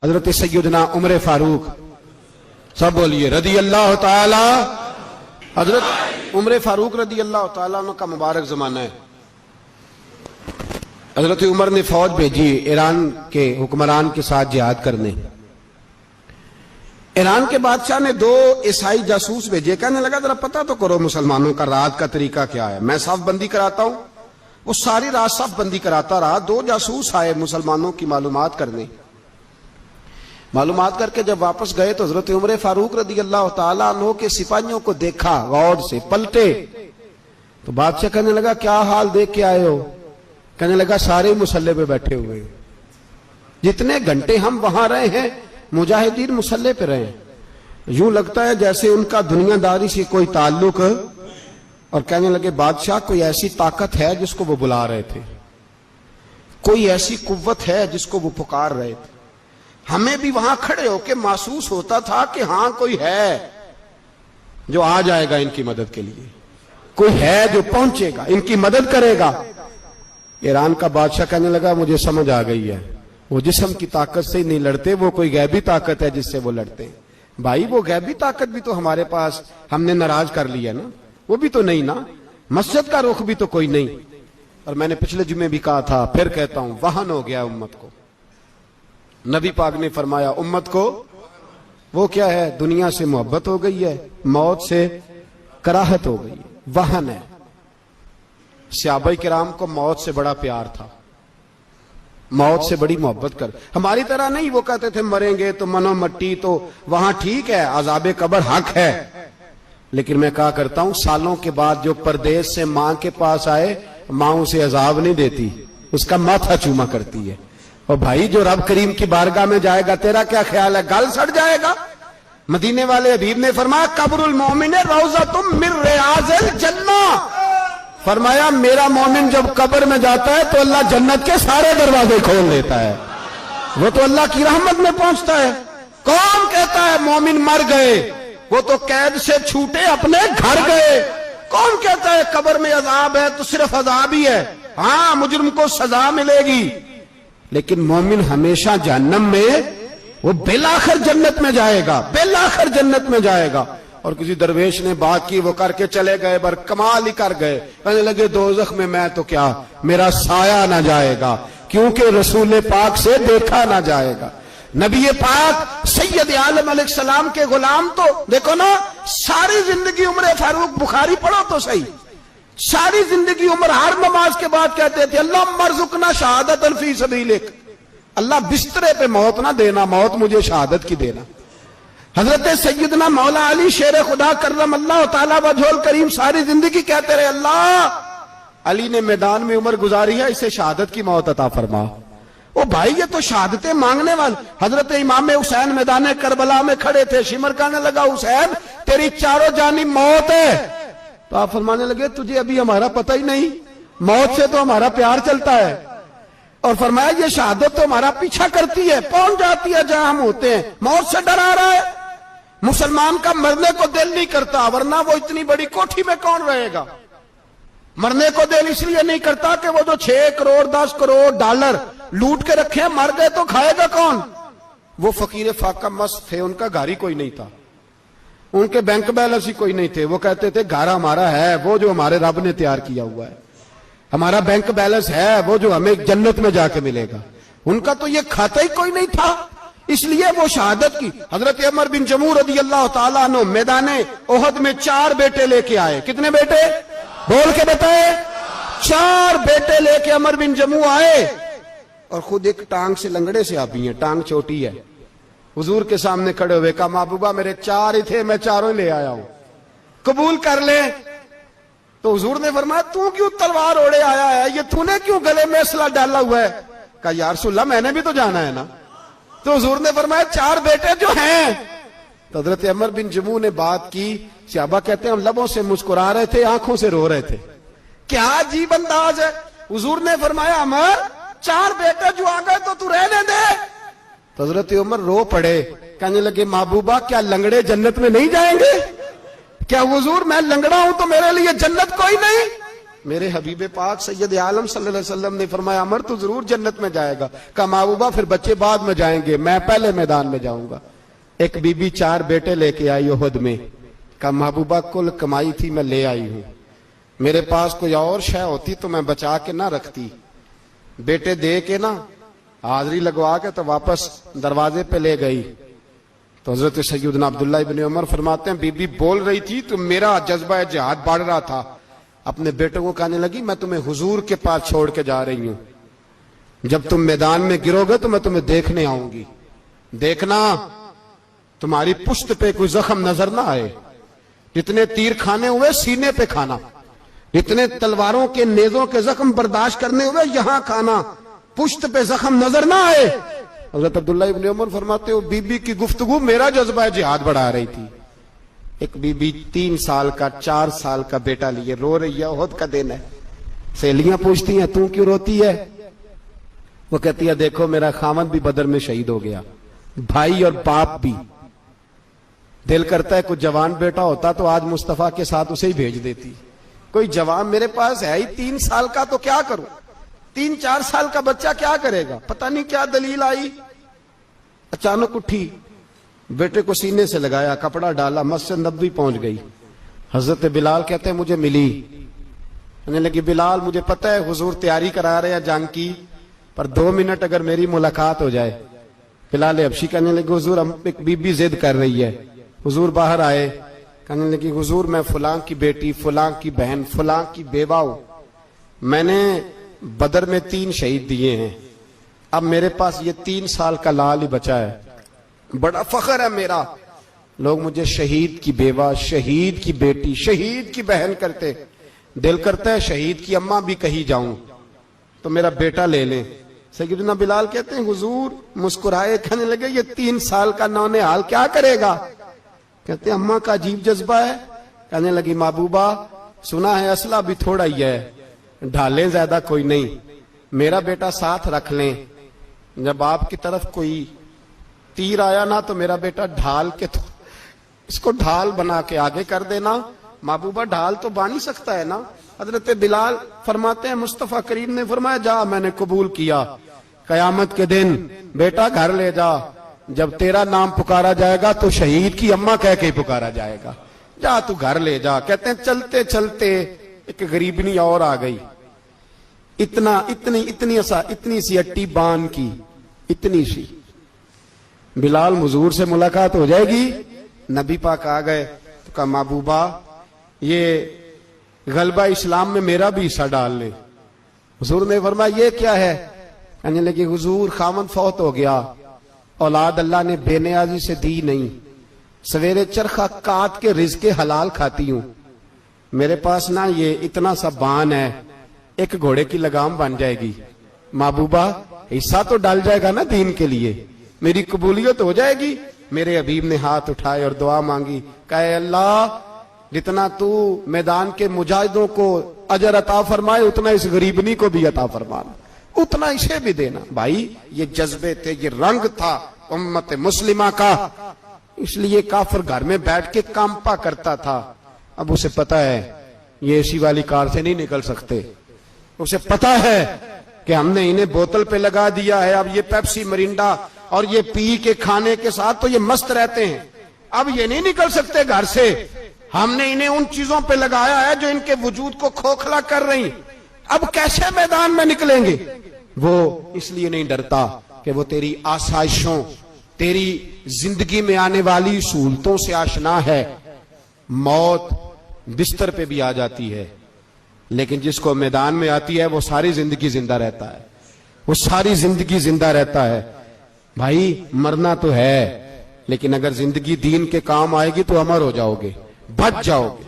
حضرت سیدنا عمر فاروق، سب بولیے رضی اللہ تعالی۔ حضرت عمر فاروق رضی اللہ تعالیٰ عنہ کا مبارک زمانہ ہے۔ حضرت عمر نے فوج بھیجی ایران کے حکمران کے ساتھ جہاد کرنے۔ ایران کے بادشاہ نے 2 عیسائی جاسوس بھیجے، کہنے لگا ذرا پتہ تو کرو مسلمانوں کا رات کا طریقہ کیا ہے، میں صف بندی کراتا ہوں۔ وہ ساری رات صف بندی کراتا رہا، 2 جاسوس آئے مسلمانوں کی معلومات کرنے۔ معلومات کر کے جب واپس گئے تو حضرت عمر فاروق رضی اللہ تعالیٰ عنہ کے سپاہیوں کو دیکھا، غور سے پلٹے تو بادشاہ کہنے لگا کیا حال دیکھ کے آئے ہو؟ کہنے لگا سارے مسلح پہ بیٹھے ہوئے، جتنے گھنٹے ہم وہاں رہے ہیں مجاہدین مسلح پہ رہے ہیں، یوں لگتا ہے جیسے ان کا دنیا داری سے کوئی تعلق۔ اور کہنے لگے بادشاہ کوئی ایسی طاقت ہے جس کو وہ بلا رہے تھے، کوئی ایسی قوت ہے جس کو وہ پکار رہے تھے، ہمیں بھی وہاں کھڑے ہو کے محسوس ہوتا تھا کہ ہاں کوئی ہے جو آ جائے گا ان کی مدد کے لیے، کوئی ہے جو پہنچے گا ان کی مدد کرے گا۔ ایران کا بادشاہ کہنے لگا مجھے سمجھ آ گئی ہے، وہ جسم کی طاقت سے ہی نہیں لڑتے، وہ کوئی غیبی طاقت ہے جس سے وہ لڑتے ہیں۔ بھائی وہ غیبی طاقت بھی تو ہمارے پاس ہم نے ناراض کر لیا نا، وہ بھی تو نہیں نا، مسجد کا رخ بھی تو کوئی نہیں۔ اور میں نے پچھلے جمعے بھی کہا تھا، پھر کہتا ہوں، وہن ہو گیا امت کو۔ نبی پاک نے فرمایا امت کو وہ کیا ہے، دنیا سے محبت ہو گئی ہے، موت سے کراہت ہو گئی ہے، وہن ہے۔ صحابہ کرام کو موت سے بڑا پیار تھا، موت سے بڑی محبت کر، ہماری طرح نہیں وہ کہتے تھے مریں گے تو منو مٹی، تو وہاں ٹھیک ہے عذاب قبر حق ہے، لیکن میں کہا کرتا ہوں سالوں کے بعد جو پردیس سے ماں کے پاس آئے، ماں اسے عذاب نہیں دیتی، اس کا ماتھا چوما کرتی ہے۔ اور بھائی جو رب کریم کی بارگاہ میں جائے گا تیرا کیا خیال ہے، گل سڑ جائے گا؟ مدینے والے حبیب نے فرمایا قبر المومن روضۃ من ریاض الجنہ، فرمایا میرا مومن جب قبر میں جاتا ہے تو اللہ جنت کے سارے دروازے کھول دیتا ہے، وہ تو اللہ کی رحمت میں پہنچتا ہے۔ کون کہتا ہے مومن مر گئے، وہ تو قید سے چھوٹے اپنے گھر گئے۔ کون کہتا ہے قبر میں عذاب ہے تو صرف عذاب ہی ہے، ہاں مجرم کو سزا ملے گی، لیکن مومن ہمیشہ جہنم میں، وہ بالآخر جنت میں جائے گا، بالآخر جنت میں جائے گا۔ اور کسی درویش نے بات کی، وہ کر کے چلے گئے، بر کمال ہی کر گئے، کہنے لگے دوزخ میں تو کیا، میرا سایہ نہ جائے گا، کیونکہ رسول پاک سے دیکھا نہ جائے گا۔ نبی پاک سید عالم علیہ السلام کے غلام تو دیکھو نا، ساری زندگی عمر فاروق، بخاری پڑھو تو صحیح، ساری زندگی عمر ہر نماز کے بعد کہتے تھے اللہم ارزقنا شہادت فی سبیلک، اللہ بسترے پہ موت نہ دینا، موت مجھے شہادت کی دینا۔ حضرت سیدنا مولا علی شیر خدا کرم اللہ تعالیٰ وجہ الکریم ساری زندگی کہتے رہے اللہ، علی نے میدان میں عمر گزاری ہے، اسے شہادت کی موت عطا فرما۔ او بھائی یہ تو شہادتیں مانگنے والے۔ حضرت امام حسین میدان کربلا میں کھڑے تھے، شمر کہنے لگا حسین تیری چاروں جانب موت ہے، تو آپ فرمانے لگے تجھے ابھی ہمارا پتہ ہی نہیں، موت سے تو ہمارا پیار چلتا ہے۔ اور فرمایا یہ شہادت تو ہمارا پیچھا کرتی ہے، پہنچ جاتی ہے جہاں ہم ہوتے ہیں، موت سے ڈرا رہا ہے۔ مسلمان کا مرنے کو دل نہیں کرتا، ورنہ وہ اتنی بڑی کوٹھی میں کون رہے گا؟ مرنے کو دل اس لیے نہیں کرتا کہ وہ جو 6 کروڑ 10 کروڑ ڈالر لوٹ کے رکھے، مر گئے تو کھائے گا کون؟ وہ فقیر فاقہ مست تھے، ان کا گھر ہی کوئی نہیں تھا، ان کے بینک بیلنس ہی کوئی نہیں تھے، وہ کہتے تھے گھر ہمارا ہے وہ جو ہمارے رب نے تیار کیا ہوا ہے، ہمارا بینک بیلنس ہے وہ جو ہمیں جنت میں جا کے ملے گا۔ ان کا تو یہ کھاتا ہی کوئی نہیں تھا، اس لیے وہ شہادت کی۔ حضرت عمر بن جموع رضی اللہ تعالیٰ عنہ میدان احد میں 4 بیٹے لے کے آئے۔ کتنے بیٹے؟ بول کے بتائے۔ 4 بیٹے لے کے عمر بن جموع آئے، اور خود ایک ٹانگ سے لنگڑے سے آپ بھی ہیں، ٹانگ چھوٹی ہے، حضور کے سامنے کھڑے ہوئے کہا محبوبہ میرے 4 ہی تھے، میں 4 لے آیا ہوں، قبول کر لے۔ تو حضور نے فرمایا تو کیوں تلوار اوڑے آیا ہے، یہ تو نے کیوں گلے میں اسلحہ ڈالا ہوا ہے؟ کہا یا رسول اللہ میں نے بھی تو جانا ہے نا۔ تو حضور نے فرمایا 4 بیٹے جو ہیں۔ تو حضرت عمر بن جموع نے بات کی، صحابہ کہتے ہیں ہم لبوں سے مسکرا رہے تھے، آنکھوں سے رو رہے تھے، کیا عجیب انداز ہے۔ حضور نے فرمایا عمر 4 بیٹے جو آ گئے تو تو رہنے دے۔ تو حضرت عمر رو پڑے، کہنے لگے محبوبہ کیا لنگڑے جنت میں نہیں جائیں گے؟ کیا حضور میں لنگڑا ہوں تو میرے لیے جنت کوئی نہیں؟ میرے حبیب پاک سید عالم صلی اللہ علیہ وسلم نے فرمایا عمر تو ضرور جنت میں جائے گا. کہا محبوبہ پھر بچے بعد میں جائیں گے, میں پہلے میدان میں جاؤں گا. ایک بی بی 4 بیٹے لے کے آئی احد میں. کہا محبوبہ کل کمائی تھی میں لے آئی ہوں, میرے پاس کوئی اور شے ہوتی تو میں بچا کے نہ رکھتی. بیٹے دے کے نا حاضری لگوا کے تو واپس دروازے پہ لے گئی. تو حضرت سیدنا عبداللہ ابن عمر فرماتے ہیں بی بی بول رہی تھی تو میرا جذبہ جہاد بڑھ رہا تھا. اپنے بیٹوں کو کہنے لگی میں تمہیں حضور کے پاس چھوڑ کے جا رہی ہوں, جب تم میدان میں گرو گے تو میں تمہیں دیکھنے آؤں گی, دیکھنا تمہاری پشت پہ کوئی زخم نظر نہ آئے. جتنے تیر کھانے ہوئے سینے پہ کھانا, جتنے تلواروں کے نیزوں کے زخم برداشت کرنے ہوئے یہاں کھانا, پشت پہ زخم نظر نہ آئے. حضرت عبداللہ ابن عمر فرماتے ہو بی بی کی گفتگو میرا جذبہ جہاد بڑھا رہی تھی. ایک بی بی 3 سال کا 4 سال کا بیٹا لیے رو رہی ہے, احد کا دن ہے. سہیلیاں پوچھتی ہیں تو کیوں روتی ہے؟ وہ کہتی ہے دیکھو میرا خامد بھی بدر میں شہید ہو گیا, بھائی اور باپ بھی. دل کرتا ہے کوئی جوان بیٹا ہوتا تو آج مصطفیٰ کے ساتھ اسے ہی بھیج دیتی. کوئی جوان میرے پاس ہے ہی 3 سال کا تو کیا کروں, 3-4 سال کا بچہ کیا کرے گا؟ پتہ نہیں کیا دلیل آئی, اچانک اٹھی, بیٹے کو سینے سے لگایا, کپڑا ڈالا, مسجد نبوی پہنچ گئی. حضرت بلال کہتے ہیں مجھے ملی, کہنے لگی بلال مجھے پتہ ہے حضور تیاری کرا رہے ہیں جنگ کی, پر 2 منٹ اگر میری ملاقات ہو جائے. بلال حبشی کہنے لگے حضور ایک بی بی ضد کر رہی ہے. حضور باہر آئے, کہنے لگی حضور میں فلاں کی بیٹی, فلاں کی بہن, فلاں کی بیوہ ہوں, میں نے بدر میں 3 شہید دیے ہیں, اب میرے پاس یہ 3 سال کا لال ہی بچا ہے, بڑا فخر ہے میرا. لوگ مجھے شہید کی بیوہ, شہید کی بیٹی, شہید کی بہن کرتے. دل کرتا ہے شہید کی اماں بھی کہیں جاؤں تو میرا بیٹا لے لیں. سیدنا بلال کہتے ہیں حضور مسکرائے, کہنے لگے یہ 3 سال کا نونہال کیا کرے گا؟ کہتے ہیں اماں کا عجیب جذبہ ہے. کہنے لگی محبوبہ سنا ہے اسلحہ بھی تھوڑا ہی ہے, ڈھالیں زیادہ کوئی نہیں, میرا بیٹا ساتھ رکھ لیں, جب آپ کی طرف کوئی تیر آیا نا تو میرا بیٹا ڈھال کے اس کو ڈھال بنا کے آگے کر دینا. محبوبہ ڈھال تو بن ہی سکتا ہے نا. حضرت بلال فرماتے ہیں مصطفیٰ کریم نے فرمایا جا میں نے قبول کیا, قیامت کے دن بیٹا گھر لے جا, جب تیرا نام پکارا جائے گا تو شہید کی اماں کہہ کے پکارا جائے گا, جا تو گھر لے جا. کہتے ہیں چلتے چلتے ایک غریبنی اور آ گئی, اتنی سی اٹی بان کی, اتنی سی. بلال حضور سے ملاقات ہو جائے گی. نبی پاک آ گئے تو کہا محبوبہ یہ غلبہ اسلام میں میرا بھی حصہ ڈال لے. حضور نے فرمایا یہ کیا ہے؟ کہنے لگے حضور خامد فوت ہو گیا, اولاد اللہ نے بے نیازی سے دی نہیں, سویرے چرخہ کاٹ کے رزق حلال کھاتی ہوں, میرے پاس نا یہ اتنا سا بان ہے, ایک گھوڑے کی لگام بن جائے گی. محبوبہ حصہ تو ڈال جائے گا نا دین کے لیے, میری قبولیت ہو جائے گی. میرے حبیب نے ہاتھ اٹھائے اور دعا مانگی, کہے اللہ جتنا تو میدان کے مجاہدوں کو اجر عطا فرمائے اتنا اس غریبنی کو بھی عطا فرمانا, اتنا اسے بھی دینا. بھائی یہ جذبے تھے, یہ رنگ تھا امت مسلمہ کا, اس لیے کافر گھر میں بیٹھ کے کانپا کرتا تھا. اب اسے پتا ہے یہ اے سی والی کار سے نہیں نکل سکتے, اسے پتا ہے کہ ہم نے انہیں بوتل پہ لگا دیا ہے, اب یہ پیپسی مرینڈا اور یہ پی کے کھانے کے ساتھ تو یہ مست رہتے ہیں, اب یہ نہیں نکل سکتے گھر سے, ہم نے انہیں ان چیزوں پہ لگایا ہے جو ان کے وجود کو کھوکھلا کر رہی, اب کیسے میدان میں نکلیں گے؟ وہ اس لیے نہیں ڈرتا کہ وہ تیری آسائشوں, تیری زندگی میں آنے والی سہولتوں سے آشنا ہے. موت بستر پہ بھی آ جاتی ہے, لیکن جس کو میدان میں آتی ہے وہ ساری زندگی زندہ رہتا ہے, وہ ساری زندگی زندہ رہتا ہے. بھائی مرنا تو ہے, لیکن اگر زندگی دین کے کام آئے گی تو امر ہو جاؤ گے, بچ جاؤ گے.